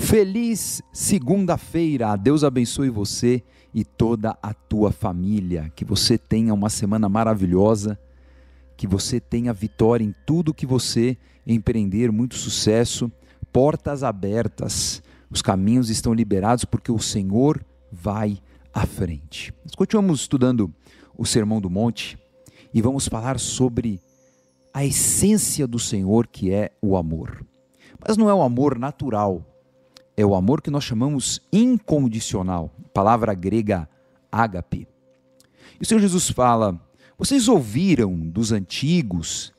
Feliz segunda-feira, Deus abençoe você e toda a tua família, que você tenha uma semana maravilhosa, que você tenha vitória em tudo que você empreender, muito sucesso, portas abertas, os caminhos estão liberados porque o Senhor vai à frente. Nós continuamos estudando o Sermão do Monte e vamos falar sobre a essência do Senhor, que é o amor. Mas não é o amor natural, é o amor que nós chamamos incondicional, palavra grega ágape. E o Senhor Jesus fala: vocês ouviram dos antigos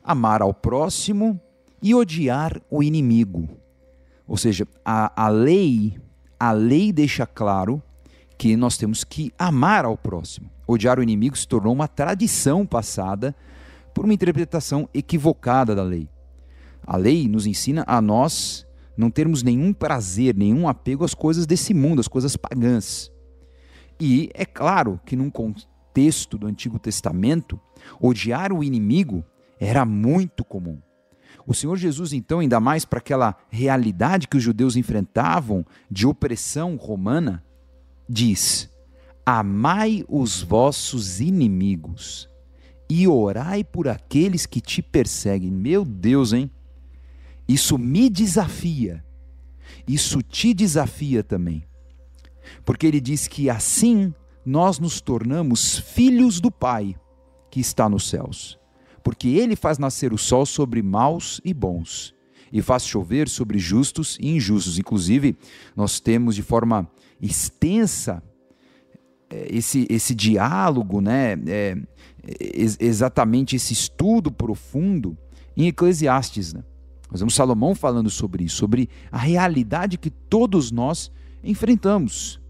amar ao próximo e odiar o inimigo. Ou seja, a lei deixa claro que nós temos que amar ao próximo. Odiar o inimigo se tornou uma tradição passada por uma interpretação equivocada da lei. A lei nos ensina a nós não termos nenhum prazer, nenhum apego às coisas desse mundo, às coisas pagãs. E é claro que num contexto do Antigo Testamento, odiar o inimigo era muito comum. O Senhor Jesus, então, ainda mais para aquela realidade que os judeus enfrentavam de opressão romana, diz: amai os vossos inimigos e orai por aqueles que te perseguem. Meu Deus, hein? Isso me desafia, isso te desafia também, porque ele diz que assim nós nos tornamos filhos do Pai que está nos céus, porque ele faz nascer o sol sobre maus e bons, e faz chover sobre justos e injustos. Inclusive, nós temos de forma extensa esse diálogo, exatamente esse estudo profundo em Eclesiastes, Nós vemos Salomão falando sobre isso, sobre a realidade que todos nós enfrentamos.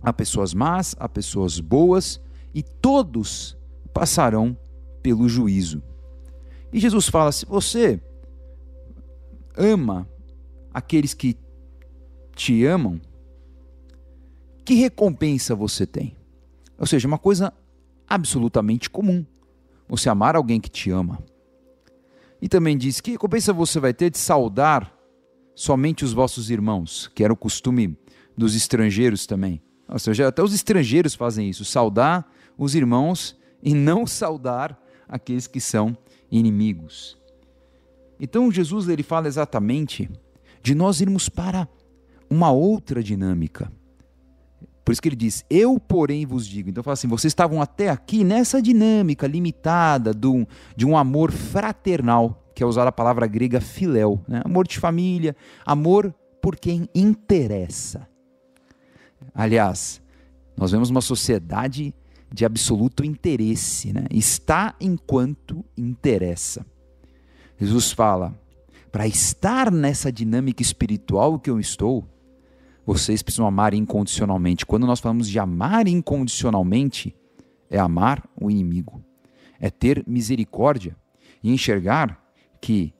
Há pessoas más, há pessoas boas, e todos passarão pelo juízo. E Jesus fala: se você ama aqueles que te amam, que recompensa você tem? Ou seja, uma coisa absolutamente comum, você amar alguém que te ama. E também diz: que recompensa você vai ter de saudar somente os vossos irmãos, que era o costume dos estrangeiros também. Ou seja, até os estrangeiros fazem isso, saudar os irmãos e não saudar aqueles que são inimigos. Então Jesus ele fala exatamente de nós irmos para uma outra dinâmica. Por isso que ele diz: eu porém vos digo. Então fala assim, vocês estavam até aqui nessa dinâmica limitada de um amor fraternal, que é usar a palavra grega filéu, amor de família, amor por quem interessa. Aliás, nós vemos uma sociedade de absoluto interesse, está enquanto interessa. Jesus fala: para estar nessa dinâmica espiritual que eu estou, vocês precisam amar incondicionalmente. Quando nós falamos de amar incondicionalmente, é amar o inimigo. É ter misericórdia e enxergar que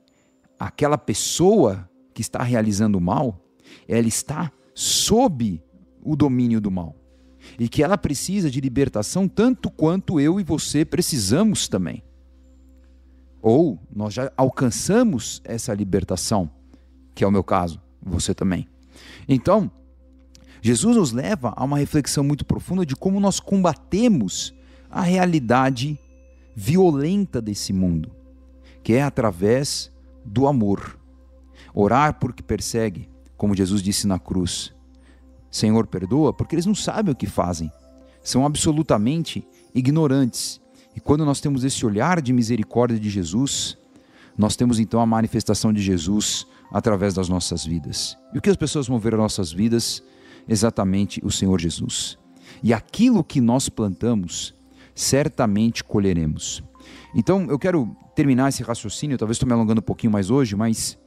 aquela pessoa que está realizando o mal, ela está sob o domínio do mal. E que ela precisa de libertação tanto quanto eu e você precisamos também. Ou nós já alcançamos essa libertação, que é o meu caso, você também. Então, Jesus nos leva a uma reflexão muito profunda de como nós combatemos a realidade violenta desse mundo, que é através do amor. Orar por que persegue, como Jesus disse na cruz. Senhor, perdoa, porque eles não sabem o que fazem. São absolutamente ignorantes. E quando nós temos esse olhar de misericórdia de Jesus, nós temos então a manifestação de Jesus através das nossas vidas. E o que as pessoas vão ver nas nossas vidas? Exatamente o Senhor Jesus. E aquilo que nós plantamos, certamente colheremos. Então, eu quero terminar esse raciocínio, talvez estou me alongando um pouquinho mais hoje, mas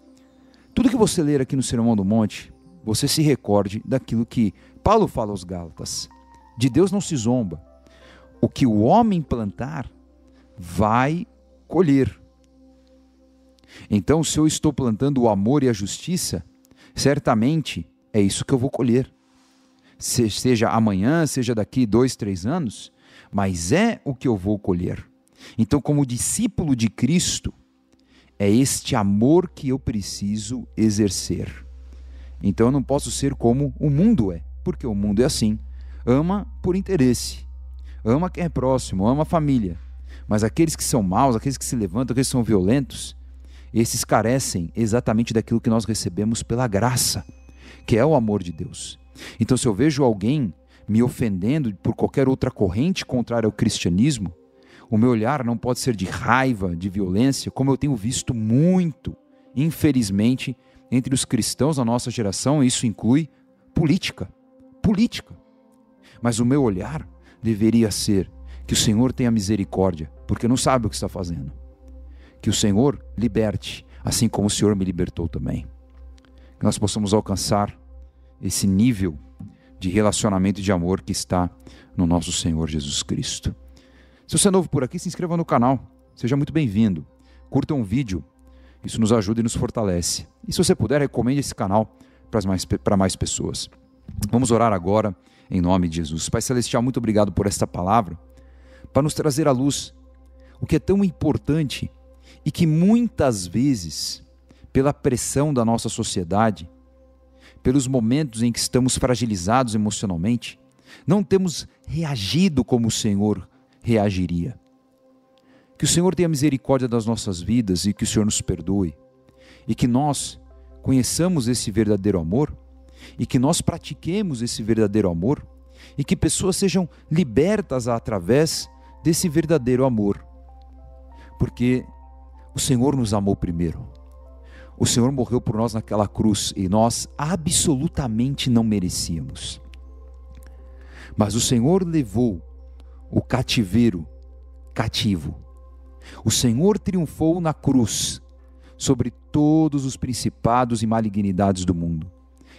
tudo que você ler aqui no Sermão do Monte, você se recorde daquilo que Paulo fala aos Gálatas. De Deus não se zomba. O que o homem plantar, vai colher. Então, se eu estou plantando o amor e a justiça, certamente é isso que eu vou colher. Seja amanhã, seja daqui 2, 3 anos, mas é o que eu vou colher. Então, como discípulo de Cristo, é este amor que eu preciso exercer. Então eu não posso ser como o mundo é, porque o mundo é assim. Ama por interesse, ama quem é próximo, ama a família. Mas aqueles que são maus, aqueles que se levantam, aqueles que são violentos, esses carecem exatamente daquilo que nós recebemos pela graça, que é o amor de Deus. Então, se eu vejo alguém me ofendendo por qualquer outra corrente contrária ao cristianismo, o meu olhar não pode ser de raiva, de violência, como eu tenho visto muito, infelizmente, entre os cristãos da nossa geração. Isso inclui política. Mas o meu olhar deveria ser que o Senhor tenha misericórdia, porque não sabe o que está fazendo. Que o Senhor liberte, assim como o Senhor me libertou também. Que nós possamos alcançar esse nível de relacionamento e de amor que está no nosso Senhor Jesus Cristo. Se você é novo por aqui, se inscreva no canal. Seja muito bem-vindo. Curta um vídeo. Isso nos ajuda e nos fortalece. E se você puder, recomende esse canal para mais pessoas. Vamos orar agora em nome de Jesus. Pai Celestial, muito obrigado por esta palavra, para nos trazer à luz o que é tão importante e que muitas vezes, pela pressão da nossa sociedade, pelos momentos em que estamos fragilizados emocionalmente, não temos reagido como o Senhor reagiria. Que o Senhor tenha misericórdia das nossas vidas e que o Senhor nos perdoe, e que nós conheçamos esse verdadeiro amor, e que nós pratiquemos esse verdadeiro amor, e que pessoas sejam libertas através desse verdadeiro amor, porque o Senhor nos amou primeiro. O Senhor morreu por nós naquela cruz e nós absolutamente não merecíamos. Mas o Senhor levou o cativeiro cativo. O Senhor triunfou na cruz sobre todos os principados e malignidades do mundo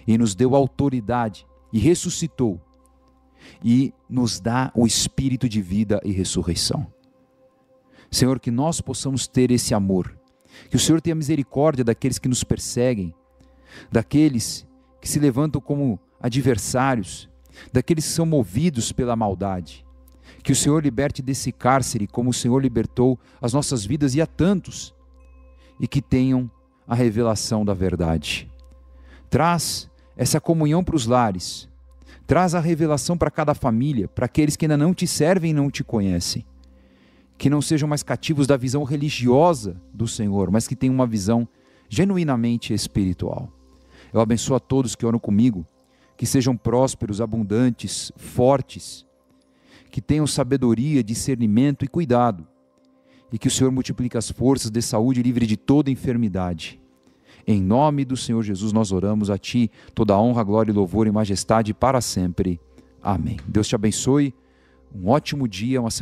e nos deu autoridade e ressuscitou e nos dá o espírito de vida e ressurreição. Senhor, que nós possamos ter esse amor, que o Senhor tenha misericórdia daqueles que nos perseguem, daqueles que se levantam como adversários, daqueles que são movidos pela maldade. Que o Senhor liberte desse cárcere como o Senhor libertou as nossas vidas e a tantos, e que tenham a revelação da verdade. Traz essa comunhão para os lares, traz a revelação para cada família, para aqueles que ainda não te servem e não te conhecem. Que não sejam mais cativos da visão religiosa do Senhor, mas que tenham uma visão genuinamente espiritual. Eu abençoo a todos que oram comigo, que sejam prósperos, abundantes, fortes, que tenham sabedoria, discernimento e cuidado, e que o Senhor multiplique as forças de saúde e livre de toda enfermidade. Em nome do Senhor Jesus nós oramos, a Ti toda a honra, glória e louvor e majestade para sempre. Amém. Deus te abençoe, um ótimo dia, uma semana